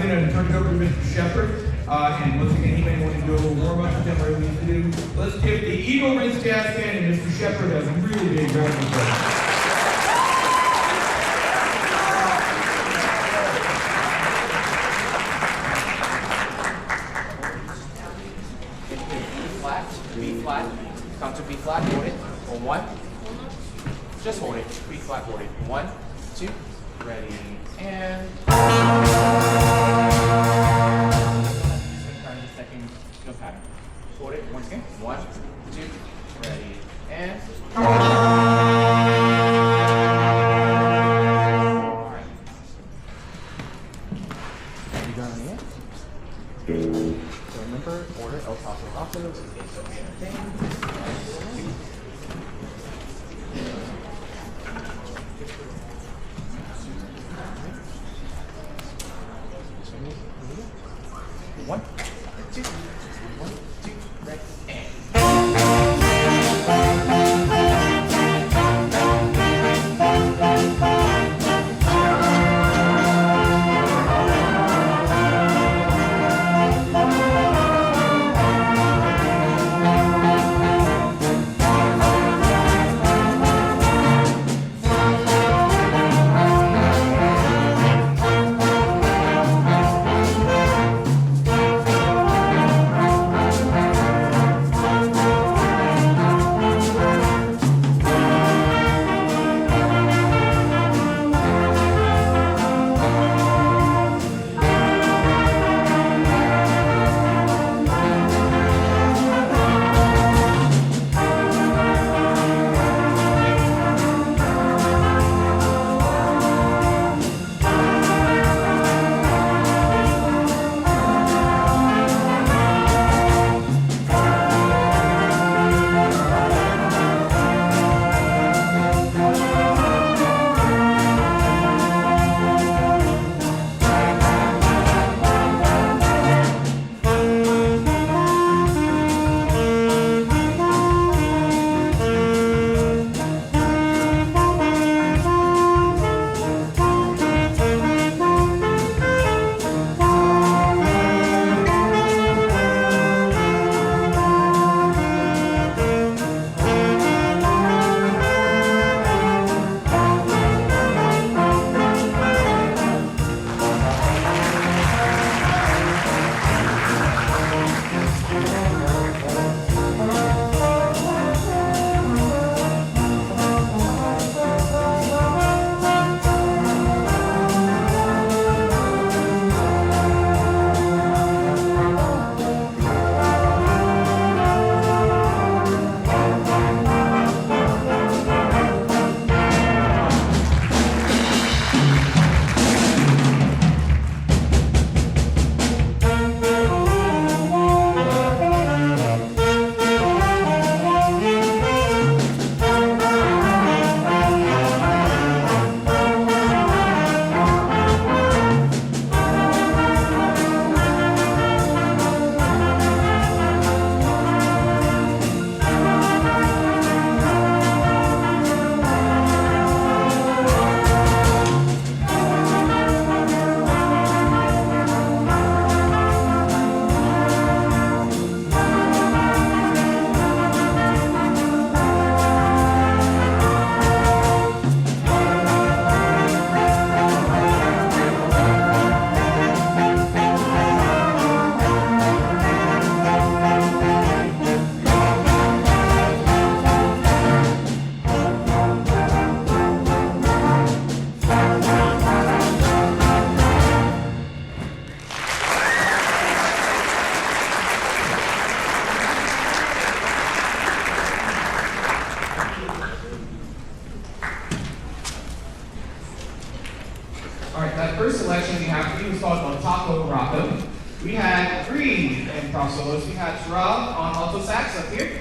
going to turn it over to Mr. Sheppard. And once again, he may want to do a little warm-up with them, whatever we need to do. Let's give the Eagle Rinse Jazz Band and Mr. Sheppard a really big round of applause. B flat, come to B flat, hold it, on 1, just hold it, B flat, hold it, 1, 2, ready, and second no pattern, hold it, once again, 1, 2, ready, and alright, you got on the end? So remember, order El Paso Lopez is a thing. One, two, right, and. first selection we have for you is called On Top of Rocko. We had three improv solos. We had Rob on alto sax up here.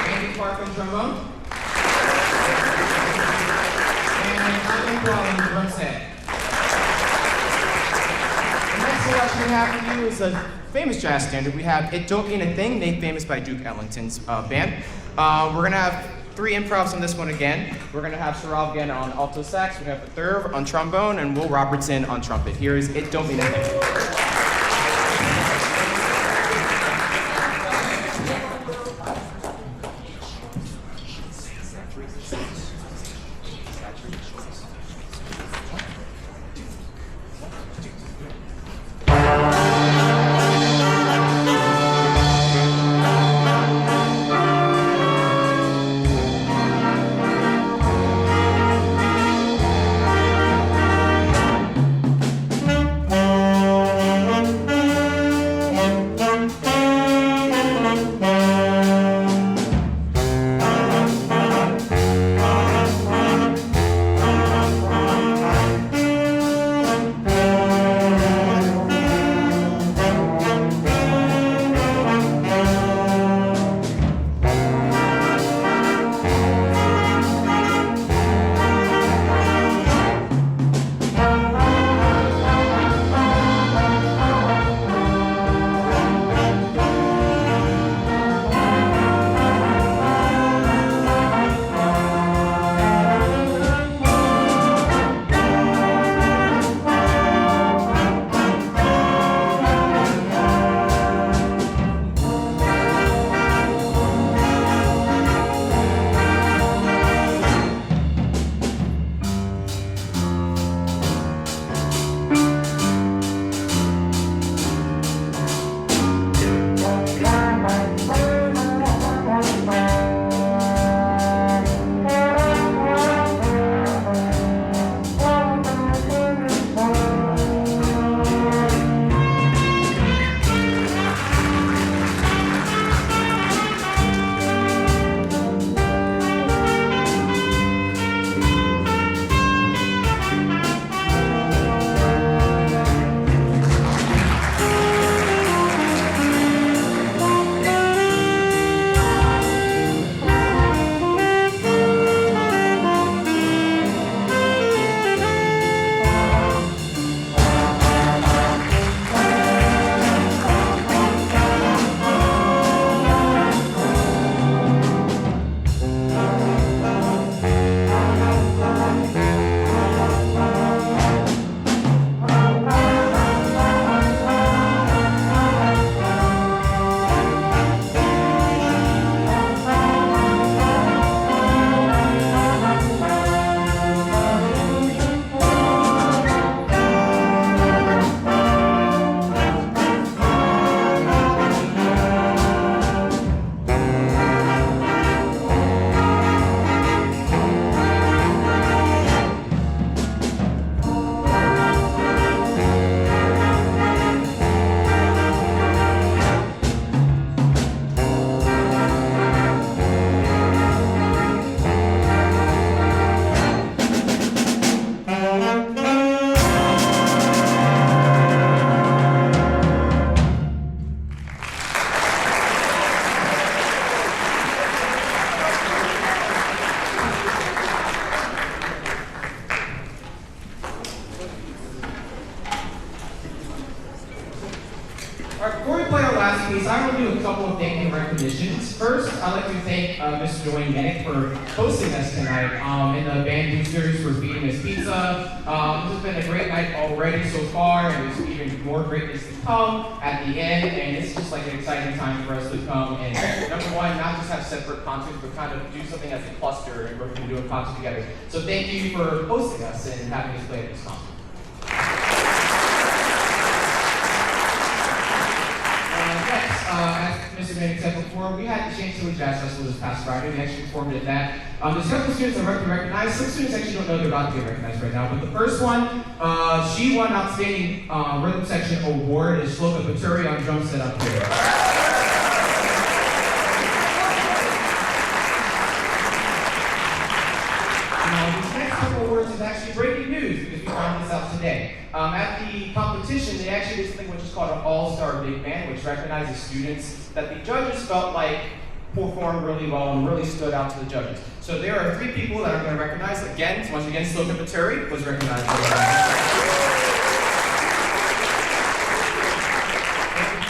Andy Clark on trombone. And I'm on the drum set. The next selection we have for you is a famous jazz standard. We have It Don't Mean a Thing, made famous by Duke Ellington's band. We're going to have three improvs on this one again. We're gonna have Sharab again on alto sax, we're gonna have the third on trombone, and Will Robertson on trumpet. Here is It Don't Mean a Thing. I want to do a couple of thank you recognitions. First, I'd like to thank Mr. Neeck for hosting us tonight, and the band boosters for feeding us pizza. This has been a great night already so far, and there's even more greatness to come at the end, and it's just like an exciting time for us to come and, number one, not just have separate concerts, but kind of do something as a cluster and we're going to do a concert together. So thank you for hosting us and having us play at this concert. As Mr. Neeck said before, we had the Chantilly Jazz Festival this past Friday. We actually performed at that. There's a couple of students that are recognized. Some students actually don't know they're about to get recognized right now. But the first one, she won Outstanding Rhythm Section Award. Is Shloka Paturi on drum set up here. These next couple awards is actually breaking news because we found this out today. At the competition, they actually did something which is called an all-star big band, which recognizes students that the judges felt like performed really well and really stood out to the judges. So there are 3 people that are going to recognize. Again, once again, Shloka Paturi was recognized for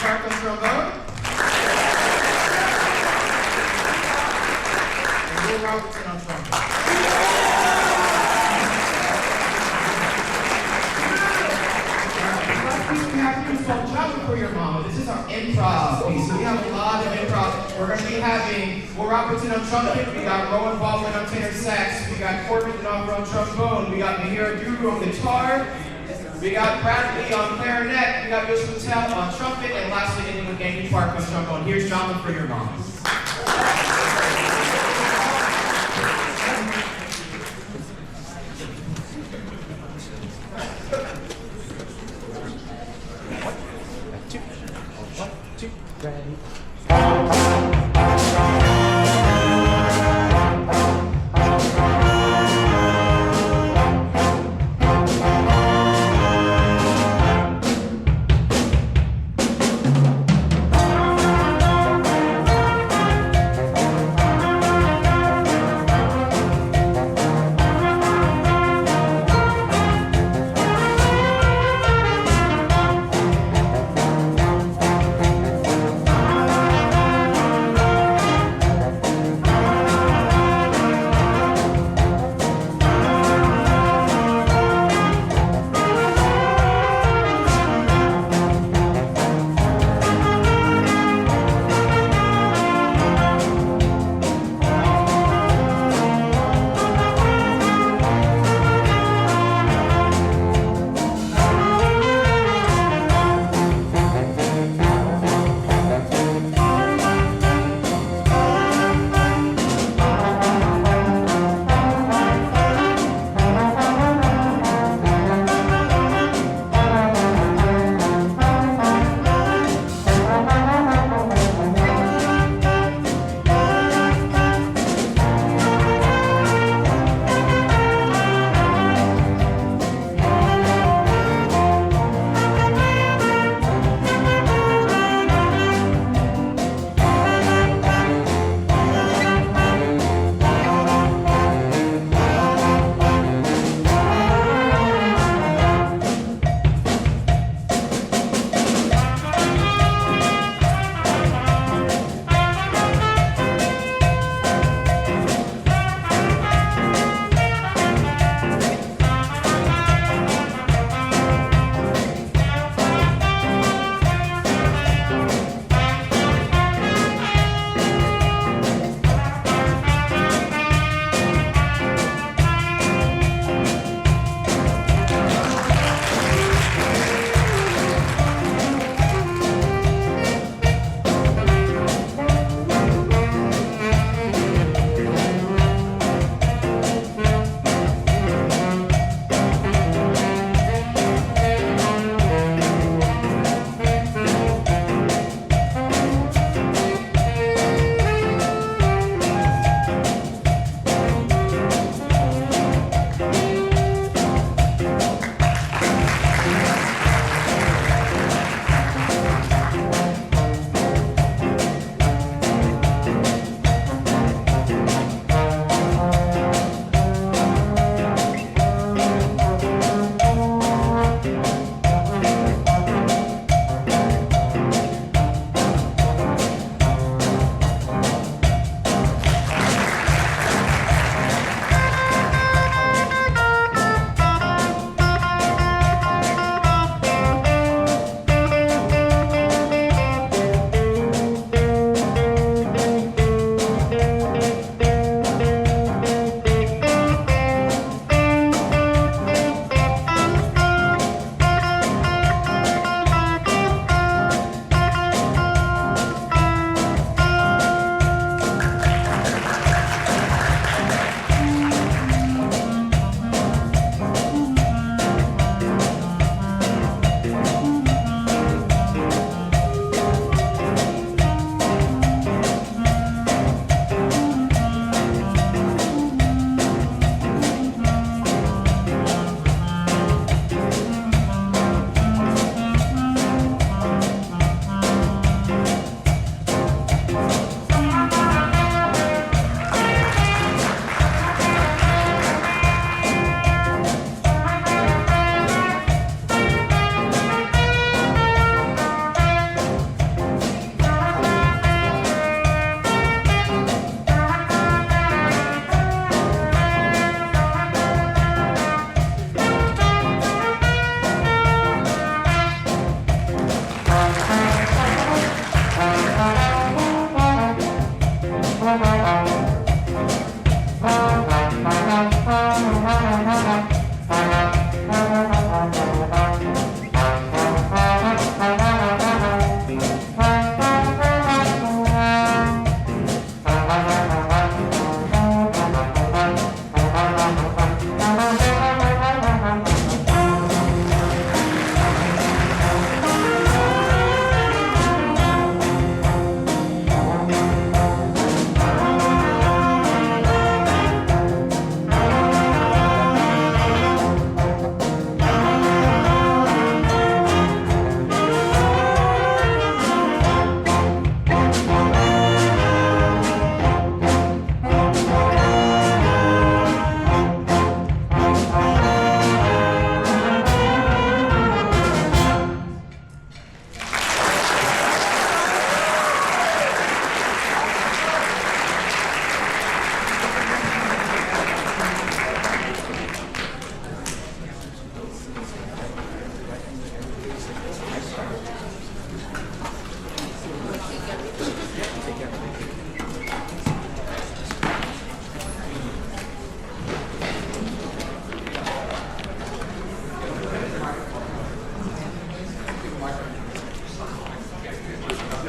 Park on trombone. Robertson on trumpet. We have to do is called Jumping for Your Mama. This is our improv piece. So we have a lot of improv. We're going to be having Will Robertson on trumpet. We got Rowan Baldwin on tenor sax. We got Corbin Denoffer on trombone. We got Mahira Duru on guitar. We got Bradley on clarinet. We got Yosh Patel on trumpet. And lastly, ending with Gandy Park on trombone. Here's Jumping for Your Mama.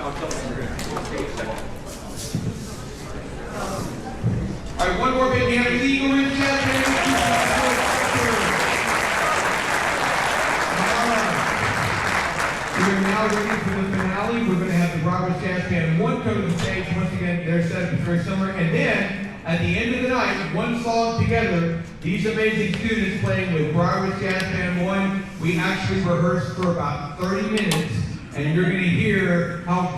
All right, one more big hand for the Eagle Ridge Jazz Band. We're now ready for the finale. We're going to have the Broward Jazz Band 1 come to the stage. Once again, their setup is very similar. And then, at the end of the night, one song together, these amazing students playing with Broward Jazz Band 1. We actually rehearsed for about 30 minutes, and you're going to hear how